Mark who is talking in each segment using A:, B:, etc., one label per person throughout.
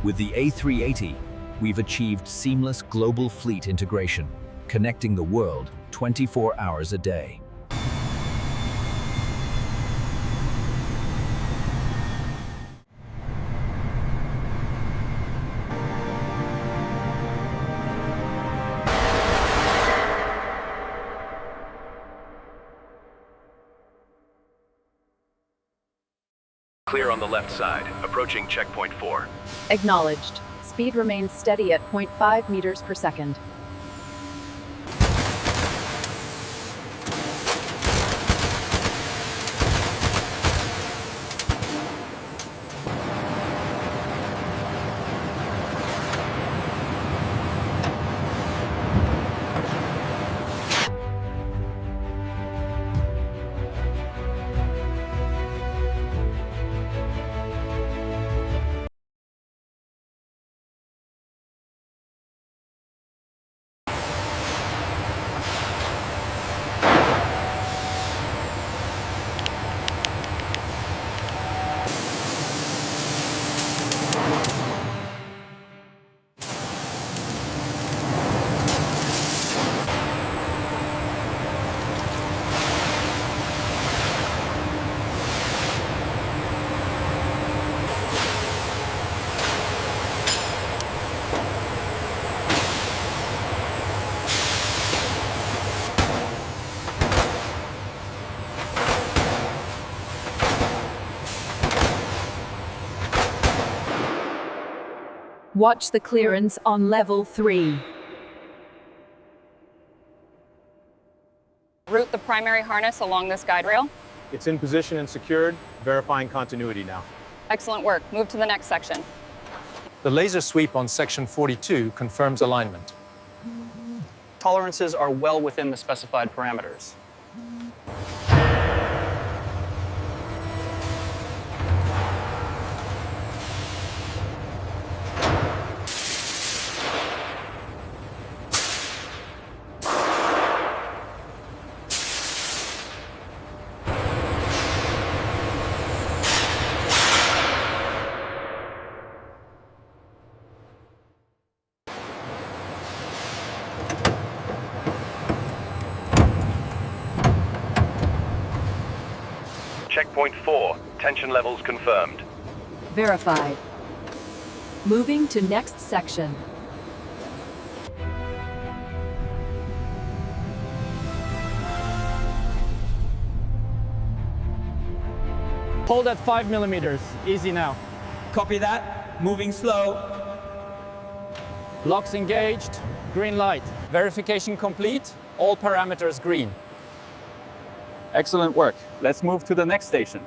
A: With the A380, we've achieved seamless global fleet integration, connecting the world 24 hours a day.
B: Clear on the left side, approaching checkpoint 4.
C: Acknowledged. Speed remains steady at 0.5 meters per second. Watch the clearance on level 3.
D: Route the primary harness along this guide rail.
E: It's in position and secured, verifying continuity now.
D: Excellent work. Move to the next section.
F: The laser sweep on section 42 confirms alignment.
G: Tolerances are well within the specified parameters.
B: Checkpoint 4, tension levels confirmed.
C: Verified. Moving to next section.
H: Hold at 5 millimeters. Easy now.
I: Copy that. Moving slow.
H: Locks engaged. Green light. Verification complete. All parameters green.
J: Excellent work. Let's move to the next station.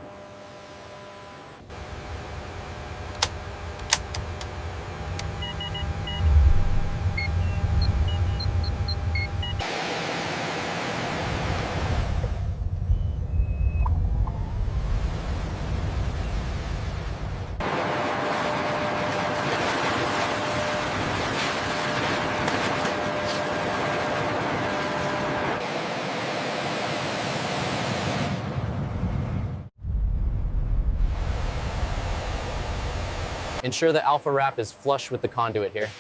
K: Ensure the alpha wrap is flush with the conduit here.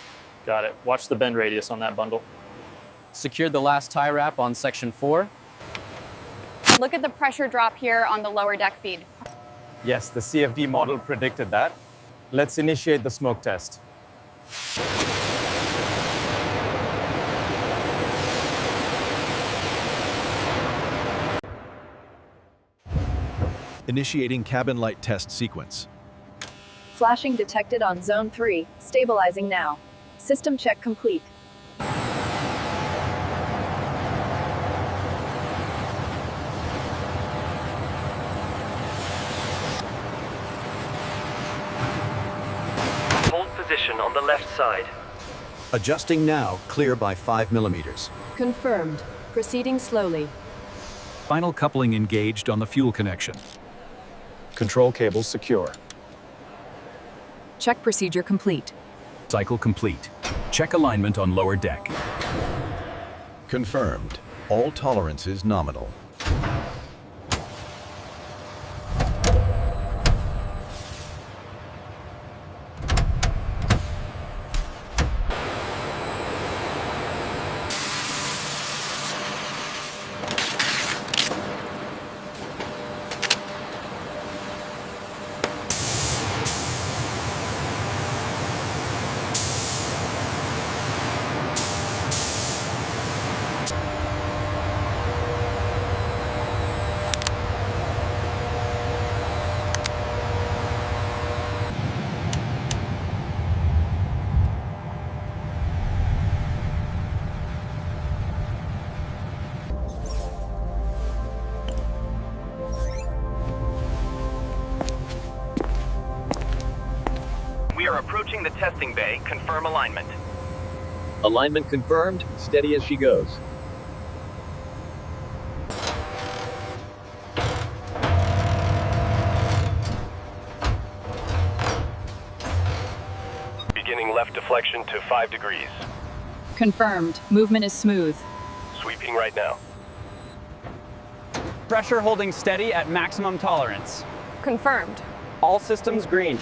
G: Got it. Watch the bend radius on that bundle.
K: Secured the last tie wrap on section 4.
D: Look at the pressure drop here on the lower deck feed.
E: Yes, the CFD model predicted that. Let's initiate the smoke test.
A: Initiating cabin light test sequence.
C: Flashing detected on zone 3. Stabilizing now. System check complete.
B: Hold position on the left side.
A: Adjusting now, clear by 5 millimeters.
C: Confirmed. Proceeding slowly.
A: Final coupling engaged on the fuel connection.
E: Control cables secure.
C: Check procedure complete.
A: Cycle complete. Check alignment on lower deck.
L: Confirmed. All tolerances nominal.
B: Approaching the testing bay, confirm alignment.
A: Alignment confirmed. Steady as she goes.
B: Beginning left deflection to 5 degrees.
C: Confirmed. Movement is smooth.
B: Sweeping right now.
I: Pressure holding steady at maximum tolerance.
D: Confirmed.
I: All systems green.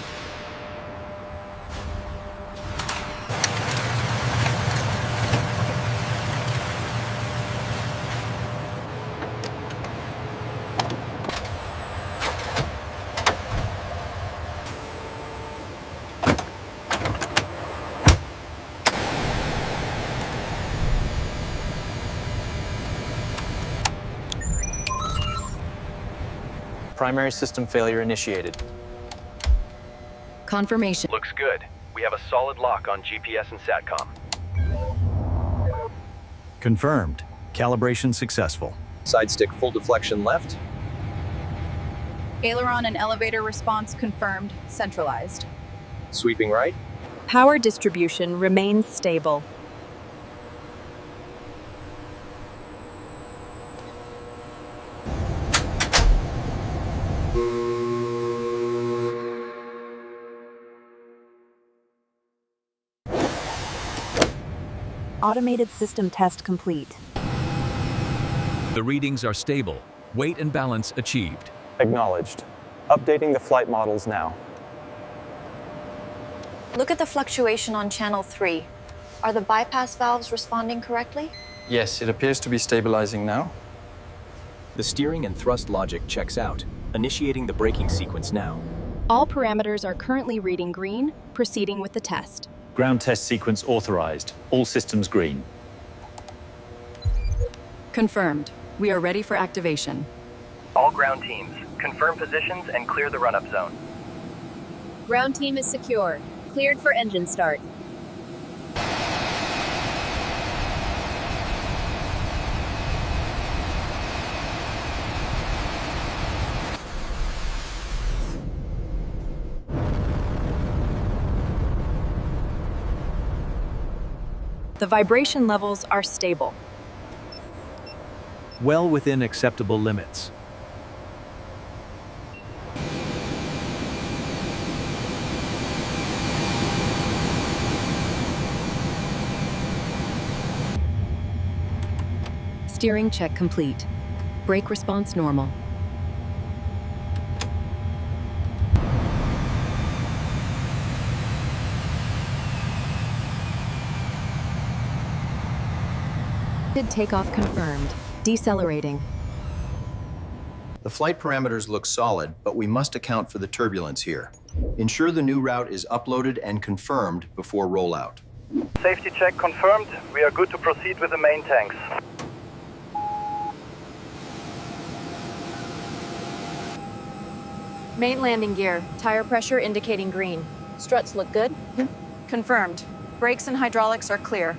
F: Primary system failure initiated.
C: Confirmation.
B: Looks good. We have a solid lock on GPS and SATCOM.
L: Confirmed. Calibration successful.
A: Side stick full deflection left.
C: Aileron and elevator response confirmed. Centralized.
A: Sweeping right.
C: Power distribution remains stable. Automated system test complete.
A: The readings are stable. Weight and balance achieved.
E: Acknowledged. Updating the flight models now.
M: Look at the fluctuation on channel 3. Are the bypass valves responding correctly?
F: Yes, it appears to be stabilizing now.
A: The steering and thrust logic checks out. Initiating the braking sequence now.
C: All parameters are currently reading green, proceeding with the test.
J: Ground test sequence authorized. All systems green.
C: Confirmed. We are ready for activation.
B: All ground teams, confirm positions and clear the run-up zone.
C: Ground team is secure. Cleared for engine start. The vibration levels are stable.
L: Well within acceptable limits.
C: Steering check complete. Brake response normal. Takeoff confirmed. Decelerating.
L: The flight parameters look solid, but we must account for the turbulence here. Ensure the new route is uploaded and confirmed before rollout.
B: Safety check confirmed. We are good to proceed with the main tanks.
M: Main landing gear. Tire pressure indicating green. Struts look good?
D: Confirmed. Brakes and hydraulics are clear.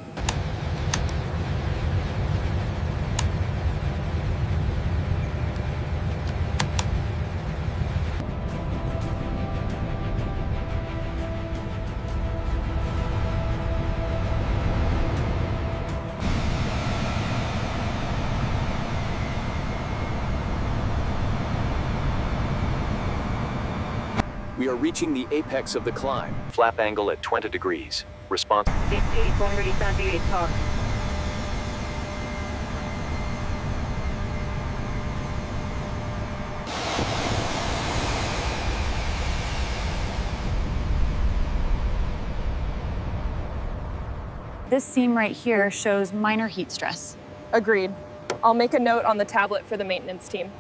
A: We are reaching the apex of the climb. Flap angle at 20 degrees. Response.
D: This seam right here shows minor heat stress.
N: Agreed. I'll make a note on the tablet for the maintenance team.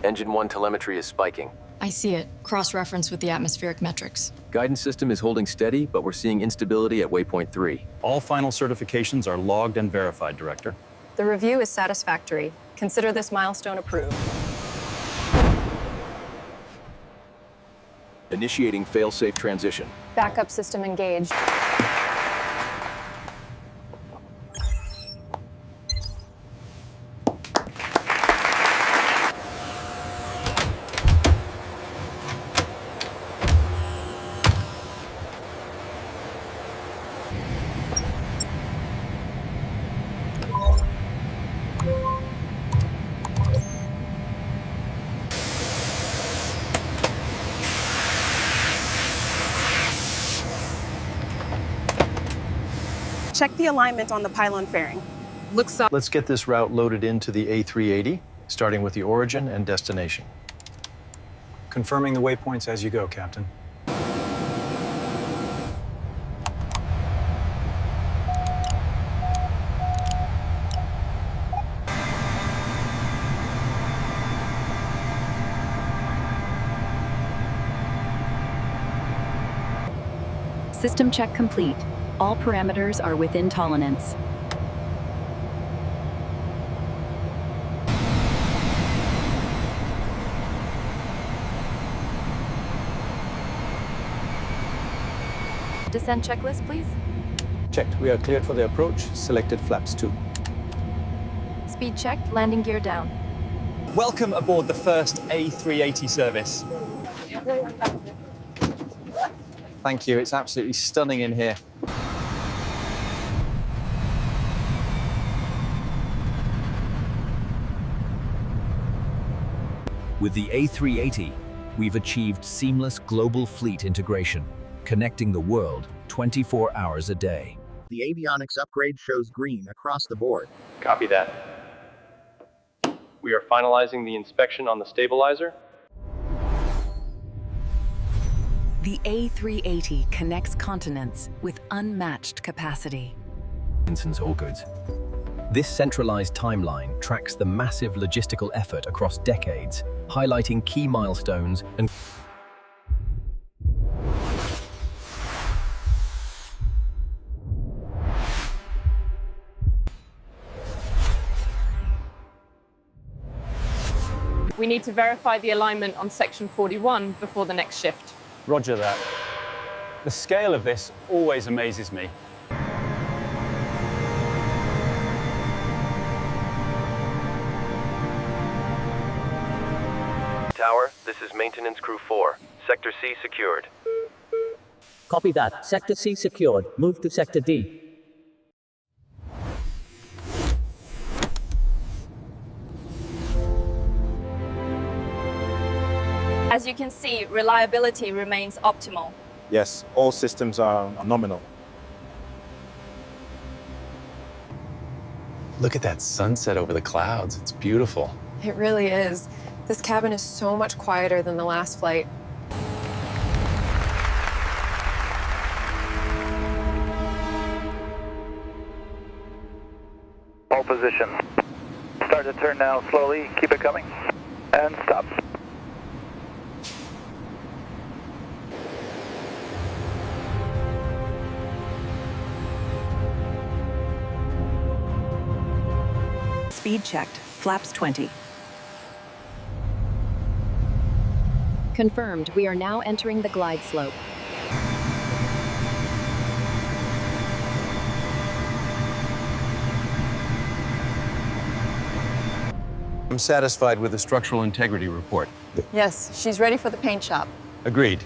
A: Engine 1 telemetry is spiking.
M: I see it. Cross-reference with the atmospheric metrics.
A: Guidance system is holding steady, but we're seeing instability at waypoint 3.
J: All final certifications are logged and verified, Director.
N: The review is satisfactory. Consider this milestone approved.
A: Initiating fail-safe transition.
N: Backup system engaged.
O: Check the alignment on the pylon fairing.
N: Looks solid.
P: Let's get this route loaded into the A380, starting with the origin and destination.
F: Confirming the waypoints as you go, Captain.
C: System check complete. All parameters are within tolerance.
N: Descent checklist, please.
F: Checked. We are cleared for the approach. Selected flaps 2.
N: Speed checked, landing gear down.
I: Welcome aboard the first A380 service.
E: Thank you. It's absolutely stunning in here.
A: With the A380, we've achieved seamless global fleet integration, connecting the world 24 hours a day.
Q: The avionics upgrade shows green across the board.
B: Copy that. We are finalizing the inspection on the stabilizer.
R: The A380 connects continents with unmatched capacity.
A: All goods. This centralized timeline tracks the massive logistical effort across decades, highlighting key milestones and
S: We need to verify the alignment on section 41 before the next shift.
I: Roger that. The scale of this always amazes me.
B: Tower, this is Maintenance Crew 4. Sector C secured.
T: Copy that. Sector C secured. Move to Sector D.
M: As you can see, reliability remains optimal.
E: Yes, all systems are nominal.
K: Look at that sunset over the clouds. It's beautiful.
N: It really is. This cabin is so much quieter than the last flight.
U: All position. Start to turn now slowly. Keep it coming. And stop.
R: Speed checked. Flaps 20.
C: Confirmed, we are now entering the glide slope.
L: I'm satisfied with the structural integrity report.
N: Yes, she's ready for the paint shop.
L: Agreed.